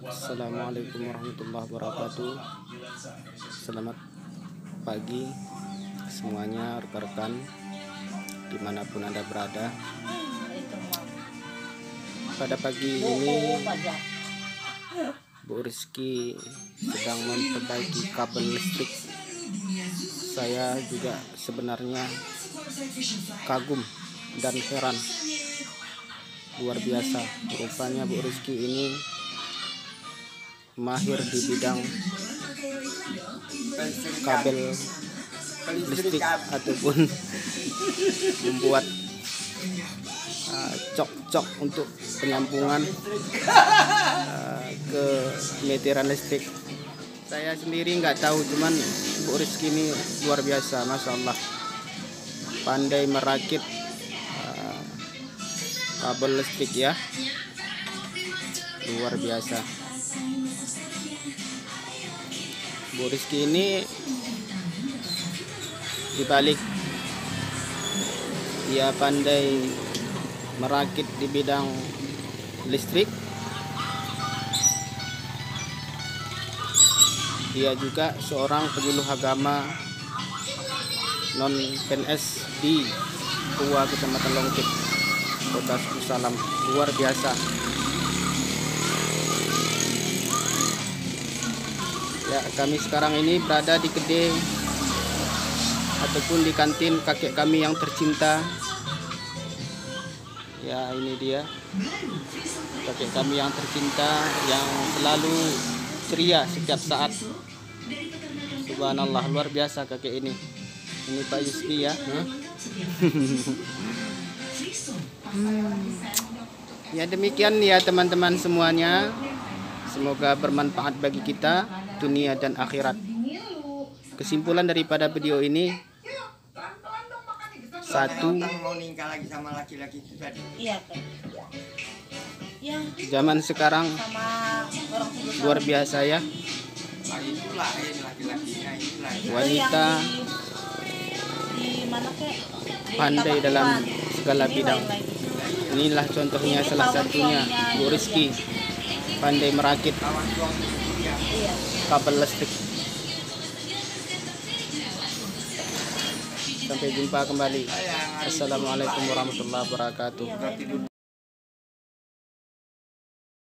Assalamualaikum warahmatullahi wabarakatuh. Selamat pagi semuanya, rekan-rekan dimanapun Anda berada. Pada pagi ini Bu Rizky sedang memperbaiki kabel listrik. Saya juga sebenarnya kagum dan heran, luar biasa. Rupanya Bu Rizky ini mahir di bidang kabel listrik ataupun membuat cok-cok untuk penyambungan ke meteran listrik. Saya sendiri nggak tahu, cuman Bu Rizky ini luar biasa, Masya Allah, pandai merakit kabel listrik ya, luar biasa. Bu Rizky ini dibalik dia pandai merakit di bidang listrik, dia juga seorang penyuluh agama non PNS di Tua, Kecamatan Longkit, Kota Salam. Luar biasa ya. Kami sekarang ini berada di kedai ataupun di kantin kakek kami yang tercinta ya. Ini dia kakek kami yang tercinta, yang selalu ceria setiap saat. Subhanallah, luar biasa kakek ini. Ini Pak Yusri ya. Ya, demikian ya teman-teman semuanya, semoga bermanfaat bagi kita dunia dan akhirat. Kesimpulan daripada video ini, satu, zaman sekarang luar biasa ya, wanita pandai dalam segala bidang. Inilah contohnya, salah satunya Bu Rizky, pandai merakit kabel listrik. Sampai jumpa kembali. Assalamualaikum warahmatullahi wabarakatuh.